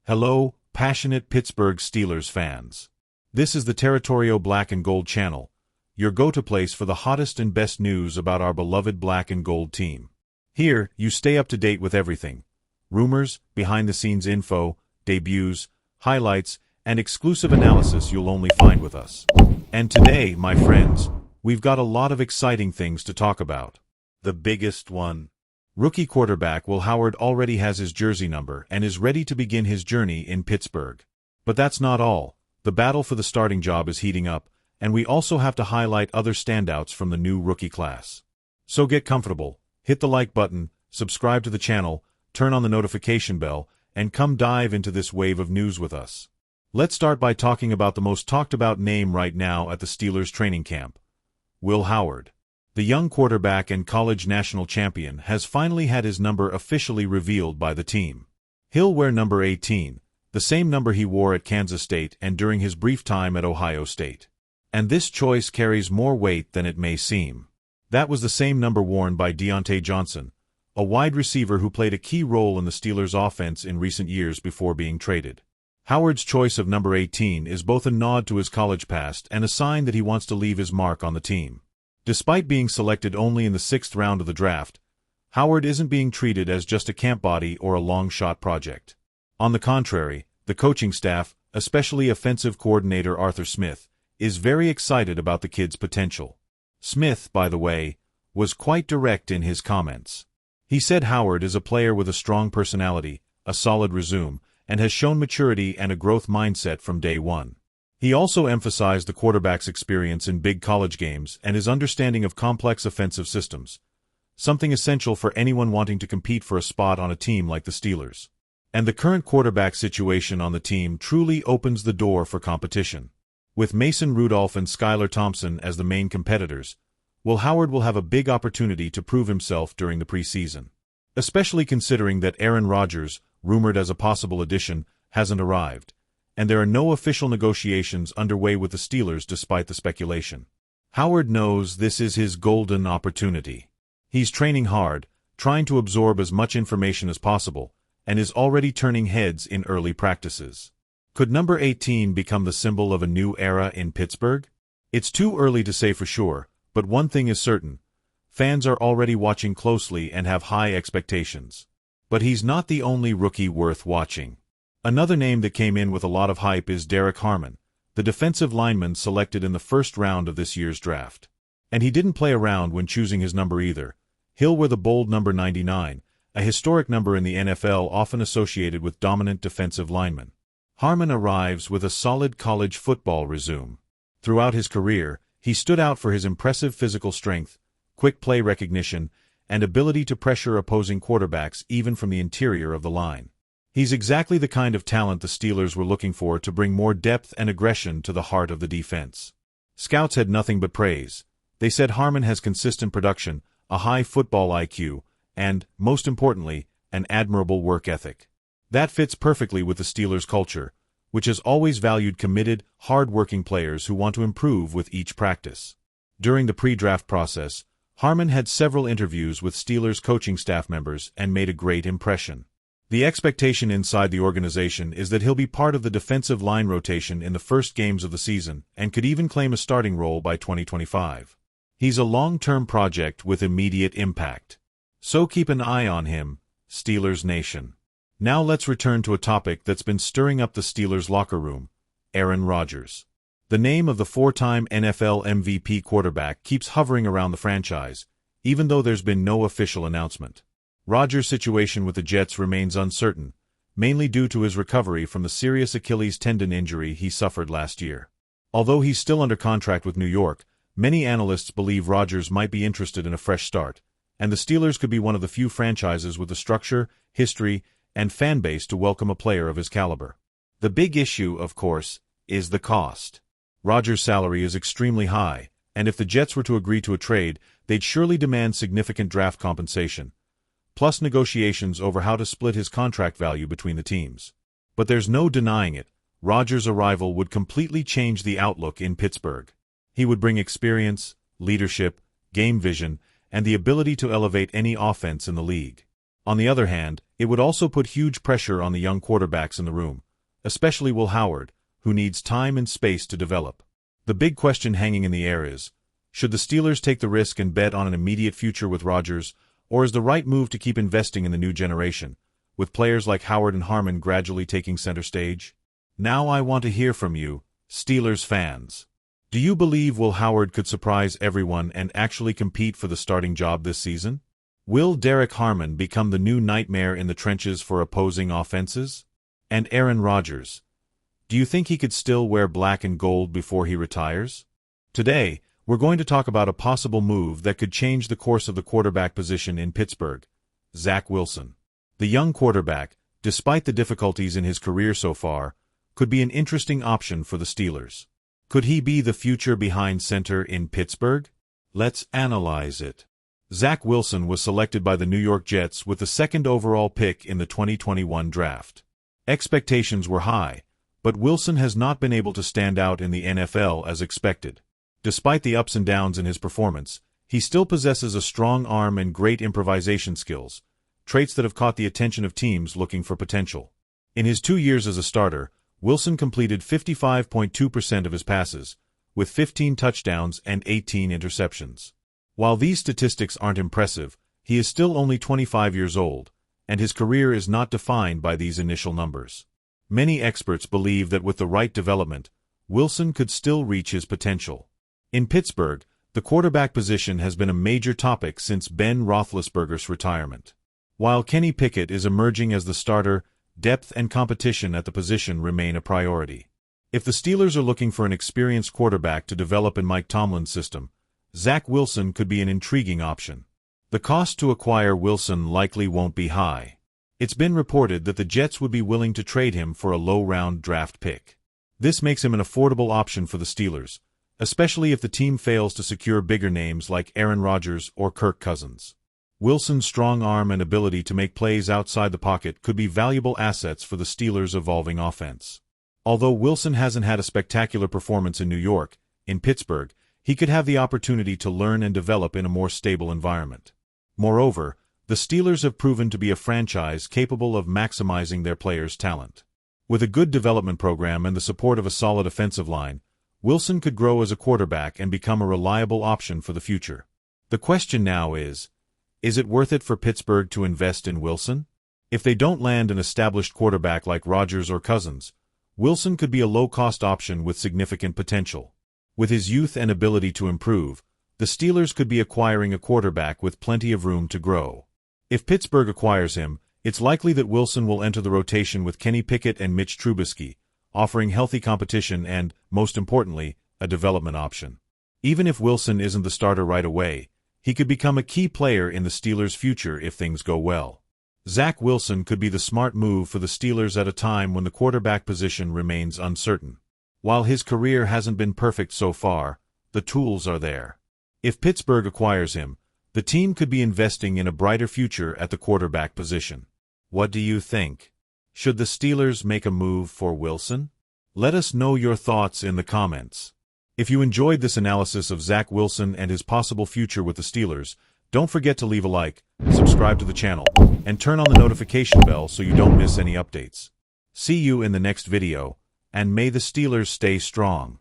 Hello, passionate Pittsburgh Steelers fans. This is the Territorio Black and Gold channel, your go-to place for the hottest and best news about our beloved Black and Gold team. Here, you stay up to date with everything: rumors, behind-the-scenes info, debuts, highlights, and exclusive analysis you'll only find with us. And today, my friends, we've got a lot of exciting things to talk about. The biggest one: rookie quarterback Will Howard already has his jersey number and is ready to begin his journey in Pittsburgh. But that's not all. The battle for the starting job is heating up, and we also have to highlight other standouts from the new rookie class. So get comfortable, hit the like button, subscribe to the channel, turn on the notification bell, and come dive into this wave of news with us. Let's start by talking about the most talked about name right now at the Steelers training camp: Will Howard. The young quarterback and college national champion has finally had his number officially revealed by the team. He'll wear number 18, the same number he wore at Kansas State and during his brief time at Ohio State. And this choice carries more weight than it may seem. That was the same number worn by Deontay Johnson, a wide receiver who played a key role in the Steelers' offense in recent years before being traded. Howard's choice of number 18 is both a nod to his college past and a sign that he wants to leave his mark on the team. Despite being selected only in the 6th round of the draft, Howard isn't being treated as just a camp body or a long-shot project. On the contrary, the coaching staff, especially offensive coordinator Arthur Smith, is very excited about the kid's potential. Smith, by the way, was quite direct in his comments. He said Howard is a player with a strong personality, a solid resume, and has shown maturity and a growth mindset from day one. He also emphasized the quarterback's experience in big college games and his understanding of complex offensive systems, something essential for anyone wanting to compete for a spot on a team like the Steelers. And the current quarterback situation on the team truly opens the door for competition. With Mason Rudolph and Skylar Thompson as the main competitors, Will Howard will have a big opportunity to prove himself during the preseason. Especially considering that Aaron Rodgers, rumored as a possible addition, hasn't arrived, and there are no official negotiations underway with the Steelers despite the speculation. Howard knows this is his golden opportunity. He's training hard, trying to absorb as much information as possible, and is already turning heads in early practices. Could number 18 become the symbol of a new era in Pittsburgh? It's too early to say for sure, but one thing is certain: fans are already watching closely and have high expectations. But he's not the only rookie worth watching. Another name that came in with a lot of hype is Derek Harmon, the defensive lineman selected in the 1st round of this year's draft. And he didn't play around when choosing his number either. He'll wear the bold number 99, a historic number in the NFL often associated with dominant defensive linemen. Harmon arrives with a solid college football resume. Throughout his career, he stood out for his impressive physical strength, quick play recognition, and ability to pressure opposing quarterbacks even from the interior of the line. He's exactly the kind of talent the Steelers were looking for to bring more depth and aggression to the heart of the defense. Scouts had nothing but praise. They said Harmon has consistent production, a high football IQ, and, most importantly, an admirable work ethic. That fits perfectly with the Steelers' culture, which has always valued committed, hard-working players who want to improve with each practice. During the pre-draft process, Harmon had several interviews with Steelers coaching staff members and made a great impression. The expectation inside the organization is that he'll be part of the defensive line rotation in the first games of the season and could even claim a starting role by 2025. He's a long-term project with immediate impact. So keep an eye on him, Steelers Nation. Now let's return to a topic that's been stirring up the Steelers locker room: Aaron Rodgers. The name of the 4-time NFL MVP quarterback keeps hovering around the franchise, even though there's been no official announcement. Rodgers' situation with the Jets remains uncertain, mainly due to his recovery from the serious Achilles tendon injury he suffered last year. Although he's still under contract with New York, many analysts believe Rodgers might be interested in a fresh start, and the Steelers could be one of the few franchises with the structure, history, and fan base to welcome a player of his caliber. The big issue, of course, is the cost. Rodgers' salary is extremely high, and if the Jets were to agree to a trade, they'd surely demand significant draft compensation, plus negotiations over how to split his contract value between the teams. But there's no denying it, Rodgers' arrival would completely change the outlook in Pittsburgh. He would bring experience, leadership, game vision, and the ability to elevate any offense in the league. On the other hand, it would also put huge pressure on the young quarterbacks in the room, especially Will Howard, who needs time and space to develop. The big question hanging in the air is, should the Steelers take the risk and bet on an immediate future with Rodgers, or is the right move to keep investing in the new generation, with players like Howard and Harmon gradually taking center stage? Now I want to hear from you, Steelers fans. Do you believe Will Howard could surprise everyone and actually compete for the starting job this season? Will Derek Harmon become the new nightmare in the trenches for opposing offenses? And Aaron Rodgers, do you think he could still wear black and gold before he retires? Today, we're going to talk about a possible move that could change the course of the quarterback position in Pittsburgh: Zach Wilson. The young quarterback, despite the difficulties in his career so far, could be an interesting option for the Steelers. Could he be the future behind center in Pittsburgh? Let's analyze it. Zach Wilson was selected by the New York Jets with the second overall pick in the 2021 draft. Expectations were high, but Wilson has not been able to stand out in the NFL as expected. Despite the ups and downs in his performance, he still possesses a strong arm and great improvisation skills, traits that have caught the attention of teams looking for potential. In his 2 years as a starter, Wilson completed 55.2% of his passes, with 15 touchdowns and 18 interceptions. While these statistics aren't impressive, he is still only 25 years old, and his career is not defined by these initial numbers. Many experts believe that with the right development, Wilson could still reach his potential. In Pittsburgh, the quarterback position has been a major topic since Ben Roethlisberger's retirement. While Kenny Pickett is emerging as the starter, depth and competition at the position remain a priority. If the Steelers are looking for an experienced quarterback to develop in Mike Tomlin's system, Zach Wilson could be an intriguing option. The cost to acquire Wilson likely won't be high. It's been reported that the Jets would be willing to trade him for a low-round draft pick. This makes him an affordable option for the Steelers, especially if the team fails to secure bigger names like Aaron Rodgers or Kirk Cousins. Wilson's strong arm and ability to make plays outside the pocket could be valuable assets for the Steelers' evolving offense. Although Wilson hasn't had a spectacular performance in New York, in Pittsburgh, he could have the opportunity to learn and develop in a more stable environment. Moreover, the Steelers have proven to be a franchise capable of maximizing their players' talent. With a good development program and the support of a solid offensive line, Wilson could grow as a quarterback and become a reliable option for the future. The question now is it worth it for Pittsburgh to invest in Wilson? If they don't land an established quarterback like Rodgers or Cousins, Wilson could be a low-cost option with significant potential. With his youth and ability to improve, the Steelers could be acquiring a quarterback with plenty of room to grow. If Pittsburgh acquires him, it's likely that Wilson will enter the rotation with Kenny Pickett and Mitch Trubisky, offering healthy competition and, most importantly, a development option. Even if Wilson isn't the starter right away, he could become a key player in the Steelers' future if things go well. Zach Wilson could be the smart move for the Steelers at a time when the quarterback position remains uncertain. While his career hasn't been perfect so far, the tools are there. If Pittsburgh acquires him, the team could be investing in a brighter future at the quarterback position. What do you think? Should the Steelers make a move for Wilson? Let us know your thoughts in the comments. If you enjoyed this analysis of Zach Wilson and his possible future with the Steelers, don't forget to leave a like, subscribe to the channel, and turn on the notification bell so you don't miss any updates. See you in the next video, and may the Steelers stay strong.